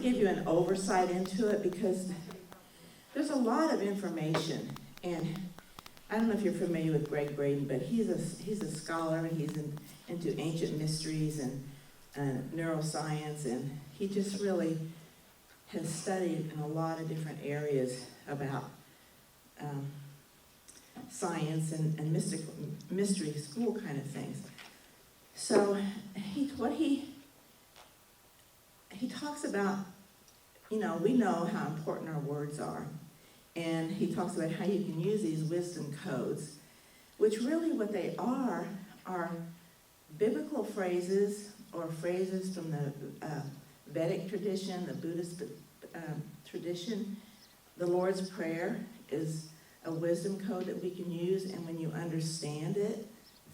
give you an oversight into it because there's a lot of information. And I don't know if you're familiar with Greg Braden, but he's a scholar, and he's into ancient mysteries and neuroscience, and he just really has studied in a lot of different areas about science and mystery school kind of things. So he talks about, we know how important our words are. And he talks about how you can use these wisdom codes, which really what they are biblical phrases or phrases from the Vedic tradition, the Buddhist tradition. The Lord's Prayer is a wisdom code that we can use, and when you understand it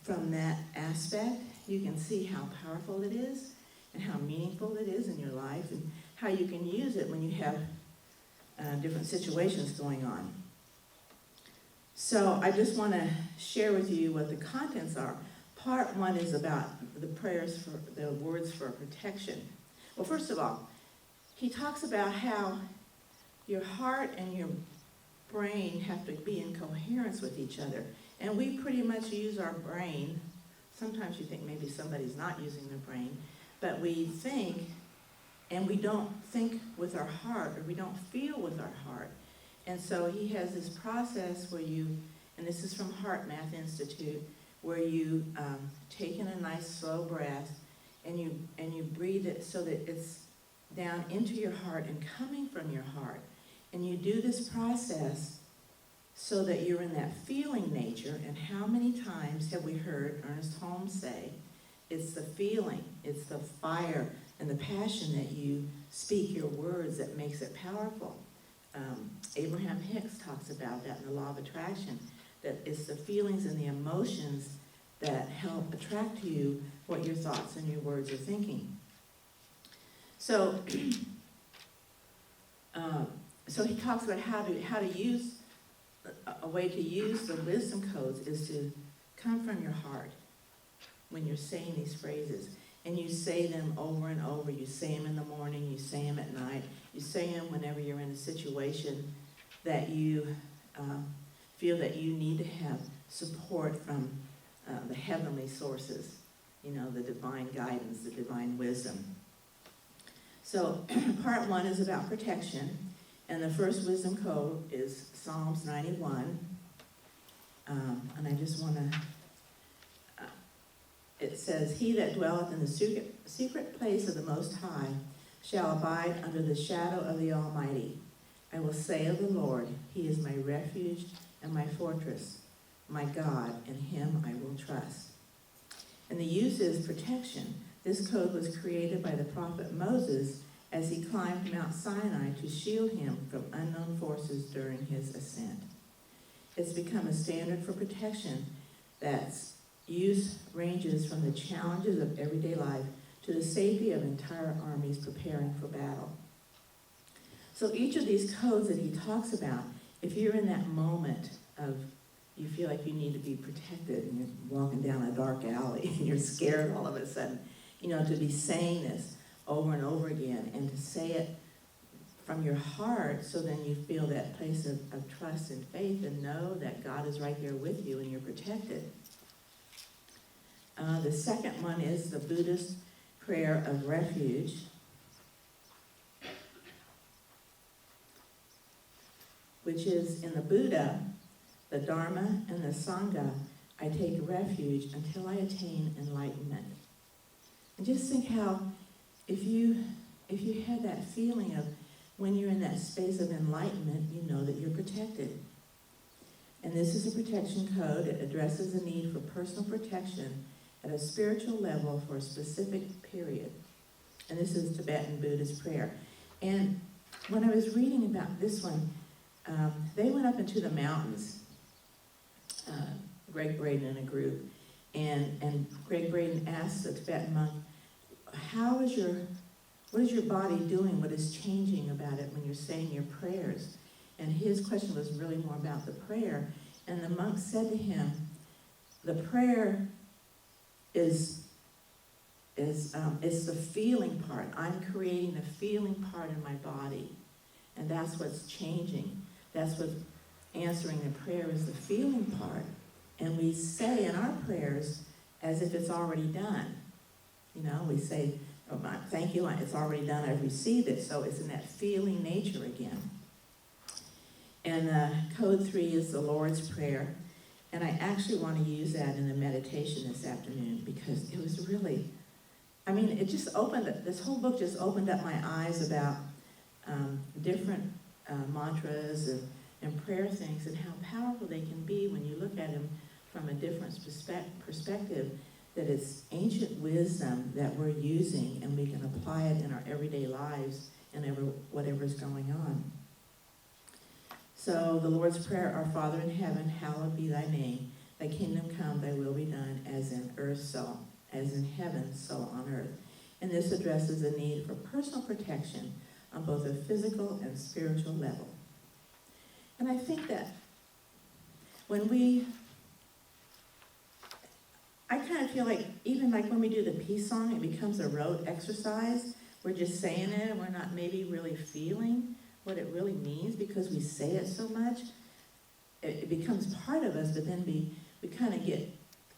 from that aspect, you can see how powerful it is and how meaningful it is in your life and how you can use it when you have different situations going on. So I just want to share with you what the contents are. Part 1 is about the prayers for the words for protection. Well, first of all, he talks about how your heart and your brain have to be in coherence with each other. And we pretty much use our brain. Sometimes you think maybe somebody's not using their brain, but we think, and we don't think with our heart, or we don't feel with our heart. And so he has this process where you, and this is from Heart Math Institute, where you take in a nice slow breath, and you breathe it so that it's down into your heart and coming from your heart. And you do this process so that you're in that feeling nature. And how many times have we heard Ernest Holmes say, it's the feeling, it's the fire and the passion that you speak your words that makes it powerful. Abraham Hicks talks about that in the Law of Attraction, that it's the feelings and the emotions that help attract to you what your thoughts and your words are thinking. So, so he talks about how to use, a way to use the wisdom codes is to come from your heart when you're saying these phrases. And you say them over and over. You say them in the morning, you say them at night, you say them whenever you're in a situation that you feel that you need to have support from the heavenly sources, the divine guidance, the divine wisdom. So part 1 is about protection, and the first wisdom code is Psalms 91. And I just want to, it says, he that dwelleth in the secret place of the Most High shall abide under the shadow of the Almighty. I will say of the Lord, he is my refuge and my fortress, my God, in him I will trust. And the use is protection. This code was created by the prophet Moses as he climbed Mount Sinai to shield him from unknown forces during his ascent. It's become a standard for protection that's use ranges from the challenges of everyday life to the safety of entire armies preparing for battle. So each of these codes that he talks about, if you're in that moment of you feel like you need to be protected and you're walking down a dark alley and you're scared all of a sudden, to be saying this over and over again and to say it from your heart, so then you feel that place of trust and faith and know that God is right there with you and you're protected. The second one is the Buddhist prayer of refuge. Which is, in the Buddha, the Dharma, and the Sangha, I take refuge until I attain enlightenment. And just think how, if you had that feeling of when you're in that space of enlightenment, you know that you're protected. And this is a protection code. It addresses the need for personal protection at a spiritual level for a specific period. And this is Tibetan Buddhist prayer. And when I was reading about this one, they went up into the mountains, Greg Braden and a group, and Greg Braden asked the Tibetan monk, what is your body doing? What is changing about it when you're saying your prayers? And his question was really more about the prayer. And the monk said to him, the prayer is it's the feeling part. I'm creating the feeling part in my body, and that's what's changing. That's what answering the prayer is, the feeling part. And we say in our prayers as if it's already done. We say, oh, thank you, it's already done, I've received it. So it's in that feeling nature again. And code 3 is the Lord's Prayer. And I actually want to use that in the meditation this afternoon because it was really, it just this whole book just opened up my eyes about different mantras and prayer things and how powerful they can be when you look at them from a different perspective, that it's ancient wisdom that we're using and we can apply it in our everyday lives and whatever's going on. So the Lord's Prayer, our Father in heaven, hallowed be thy name. Thy kingdom come, thy will be done, as in earth so, as in heaven so on earth. And this addresses the need for personal protection on both a physical and spiritual level. And I think that I kind of feel like, even like when we do the peace song, it becomes a rote exercise. We're just saying it, and we're not maybe really feeling what it really means because we say it so much. It becomes part of us, but then we kind of get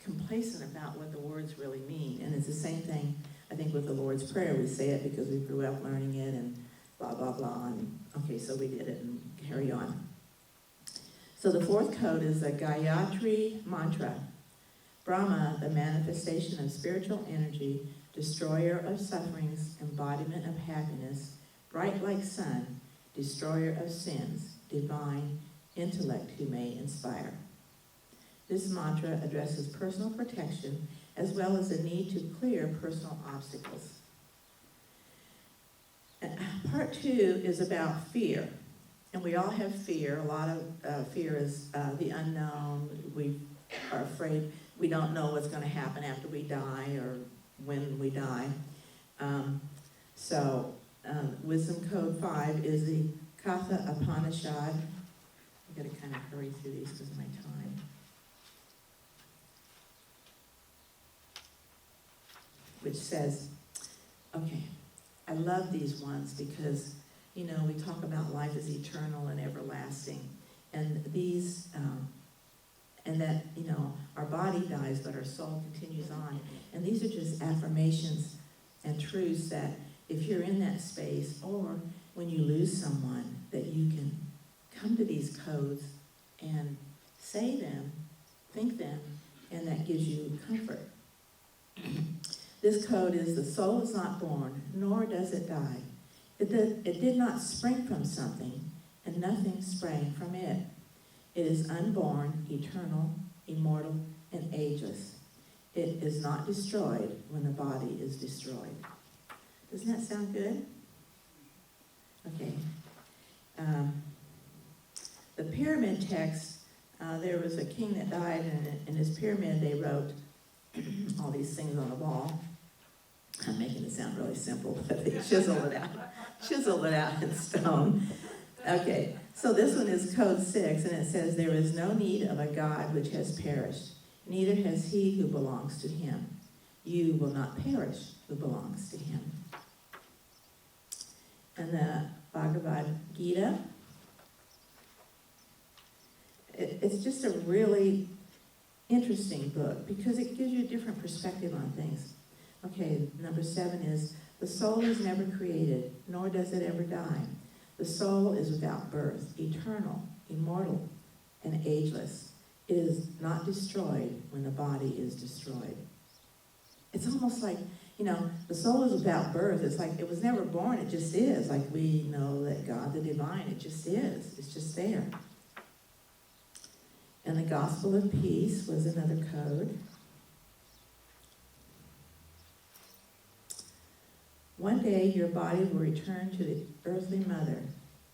complacent about what the words really mean. And it's the same thing, I think, with the Lord's Prayer. We say it because we grew up learning it and blah, blah, blah. And okay, so we did it and carry on. So the fourth code is the Gayatri Mantra. Brahma, the manifestation of spiritual energy, destroyer of sufferings, embodiment of happiness, bright like sun, destroyer of sins, divine intellect who may inspire. This mantra addresses personal protection as well as the need to clear personal obstacles. And part 2 is about fear. And we all have fear. A lot of fear is the unknown. We are afraid. We don't know what's going to happen after we die or when we die. Wisdom Code 5 is the Katha Upanishad. I've got to kind of hurry through these because of my time. Which says, okay, I love these ones because, we talk about life as eternal and everlasting. And these, and that, our body dies, but our soul continues on. And these are just affirmations and truths that if you're in that space or when you lose someone, that you can come to these codes and say them, think them, and that gives you comfort. This code is the soul is not born, nor does it die. It did not spring from something, and nothing sprang from it. It is unborn, eternal, immortal, and ageless. It is not destroyed when the body is destroyed. Doesn't that sound good? Okay. The pyramid text, there was a king that died, and in his pyramid they wrote all these things on the wall. I'm making it sound really simple, but they chiseled it out in stone. Okay, so this one is code 6, and it says, there is no need of a God which has perished, neither has he who belongs to him. You will not perish who belongs to him. And the Bhagavad Gita, it's just a really interesting book because it gives you a different perspective on things. Okay, number 7 is, the soul is never created, nor does it ever die. The soul is without birth, eternal, immortal, and ageless. It is not destroyed when the body is destroyed. It's almost like, the soul is without birth. It's like it was never born, it just is. Like we know that God, the divine, it just is. It's just there. And the gospel of peace was another code. One day your body will return to the earthly mother,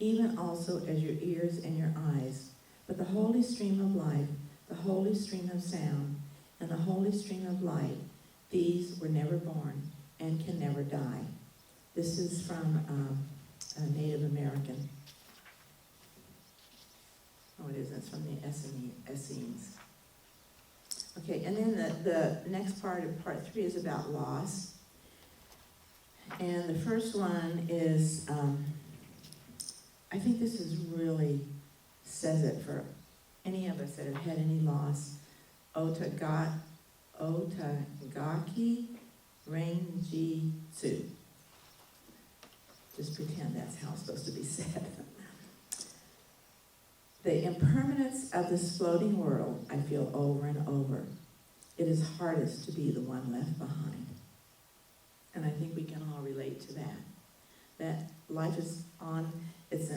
even also as your ears and your eyes. But the holy stream of life, the holy stream of sound, and the holy stream of light, these were never born and can never die. This is from a Native American. Oh, it isn't. It's from the Essenes. Okay, and then the next part of part 3 is about loss. And the first one is, I think this is really says it for any of us that have had any loss. Otagaki Renjitsu. Just pretend that's how it's supposed to be said. The impermanence of this floating world I feel over and over. It is hardest to be the one left behind. And I think we can all relate to that. That life is it's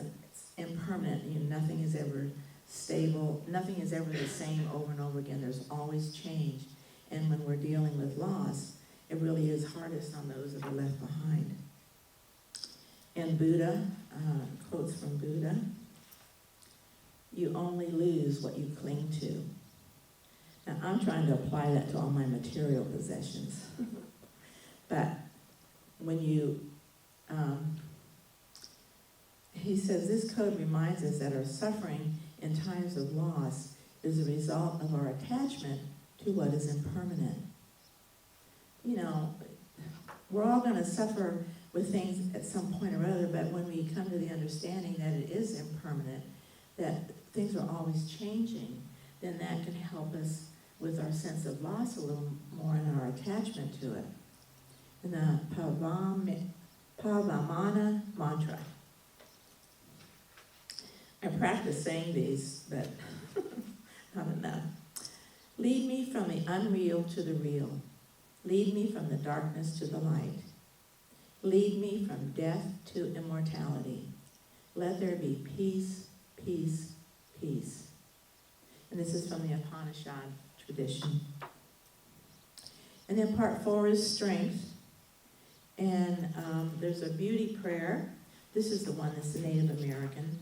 impermanent. Nothing is ever stable. Nothing is ever the same over and over again. There's always change. And when we're dealing with loss, it really is hardest on those that are left behind. And Buddha, quotes from Buddha, you only lose what you cling to. Now, I'm trying to apply that to all my material possessions. But when you, he says, this code reminds us that our suffering in times of loss is a result of our attachment to what is impermanent. We're all going to suffer with things at some point or other, but when we come to the understanding that it is impermanent, that things are always changing, then that can help us with our sense of loss a little more and our attachment to it. And the Pavamana mantra. I practice saying these, but not enough. Lead me from the unreal to the real. Lead me from the darkness to the light. Lead me from death to immortality. Let there be peace, peace, peace. And this is from the Upanishad tradition. And then part 4 is strength. And there's a beauty prayer. This is the one that's the Native American.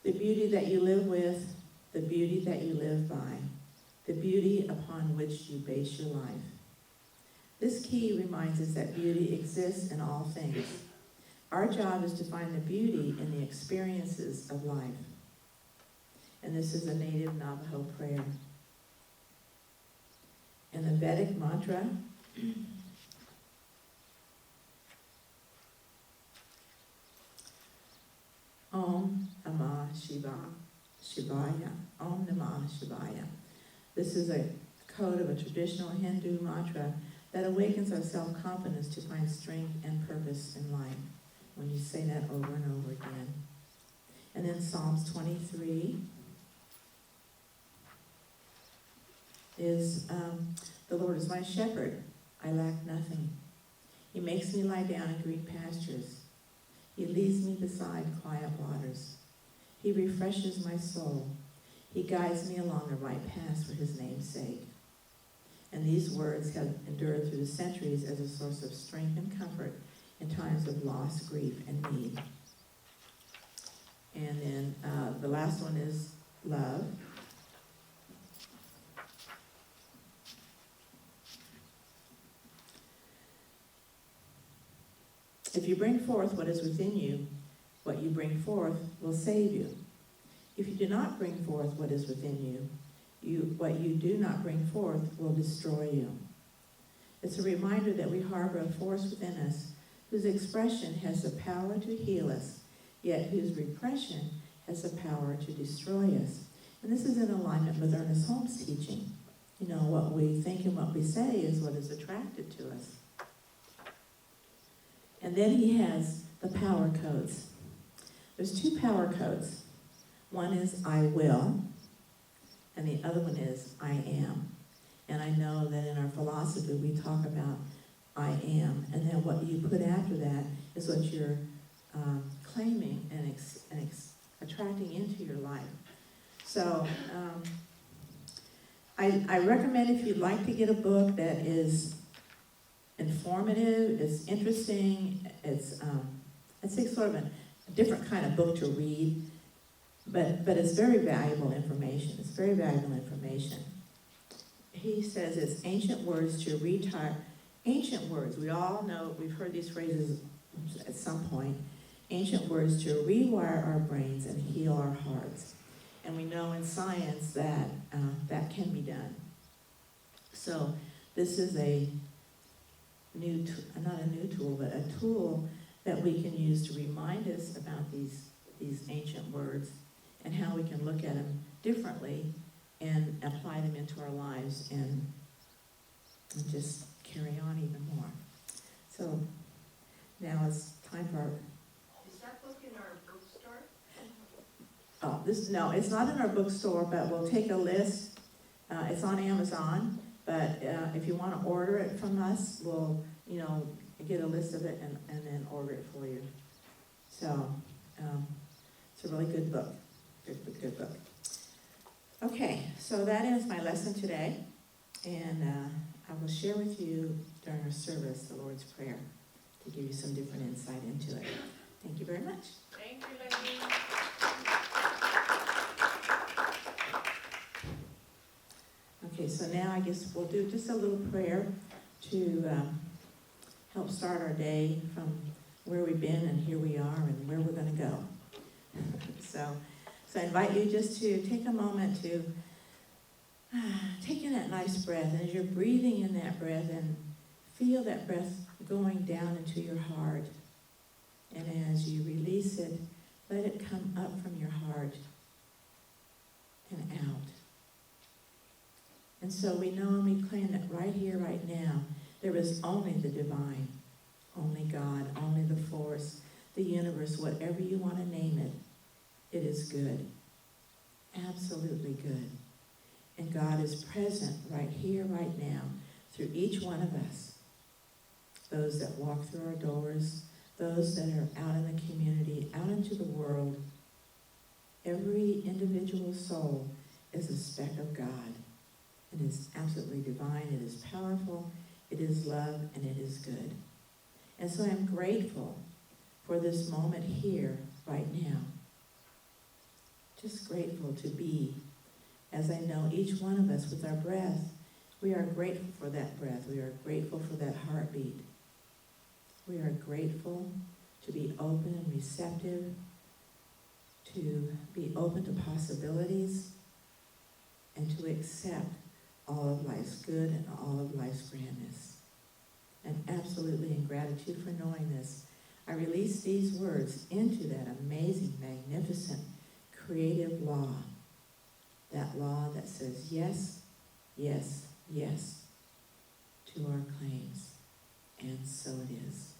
The beauty that you live with, the beauty that you live by, the beauty upon which you base your life. This key reminds us that beauty exists in all things. Our job is to find the beauty in the experiences of life. And this is a native Navajo prayer. And the Vedic mantra, Om Namah Shivaya. Om Namah Shivaya. This is a code of a traditional Hindu mantra that awakens our self-confidence to find strength and purpose in life when you say that over and over again. And then Psalms 23 is, the Lord is my shepherd, I lack nothing. He makes me lie down in green pastures. He leads me beside quiet waters. He refreshes my soul. He guides me along the right path for his name's sake. And these words have endured through the centuries as a source of strength and comfort in times of loss, grief, and need. And then the last one is love. If you bring forth what is within you, what you bring forth will save you. If you do not bring forth what is within you, what you do not bring forth will destroy you. It's a reminder that we harbor a force within us whose expression has the power to heal us, yet whose repression has the power to destroy us. And this is in alignment with Ernest Holmes' teaching. What we think and what we say is what is attracted to us. And then he has the power codes. There's 2 power codes. One is I will, and the other one is I am. And I know that in our philosophy we talk about I am, and then what you put after that is what you're claiming and attracting into your life. So I recommend, if you'd like to get a book that is informative, it's interesting, it's I'd say sort of a different kind of book to read, but it's very valuable information. It's very valuable information. He says it's ancient words to retire. Ancient words, we all know, we've heard these phrases at some point. Ancient words to rewire our brains and heal our hearts. And we know in science that that can be done. So this is a new, not a new tool, but a tool that we can use to remind us about these ancient words and how we can look at them differently and apply them into our lives and just carry on even more. So now it's time for our... Is that book in our bookstore? No, it's not in our bookstore, but we'll take a list. It's on Amazon, but if you want to order it from us, we'll, get a list of it and then order it for you. So, it's a really good book. Good book. Okay, so that is my lesson today, and I will share with you during our service the Lord's Prayer to give you some different insight into it. Thank you very much. Thank you, lady. Okay, so now I guess we'll do just a little prayer to help start our day from where we've been and here we are and where we're going to go. So I invite you just to take a moment to take in that nice breath. And as you're breathing in that breath, and feel that breath going down into your heart. And as you release it, let it come up from your heart and out. And so we know and we claim that right here, right now, there is only the divine, only God, only the force, the universe, whatever you want to name it. It is good, absolutely good. And God is present right here, right now, through each one of us. Those that walk through our doors, those that are out in the community, out into the world. Every individual soul is a speck of God. It is absolutely divine, it is powerful, it is love, and it is good. And so I'm grateful for this moment here, right now. Just grateful to be, as I know each one of us with our breath, we are grateful for that breath. We are grateful for that heartbeat. We are grateful to be open and receptive, to be open to possibilities, and to accept all of life's good and all of life's grandness. And absolutely in gratitude for knowing this, I release these words into that amazing, magnificent, creative law. That law that says yes, yes, yes to our claims. And so it is.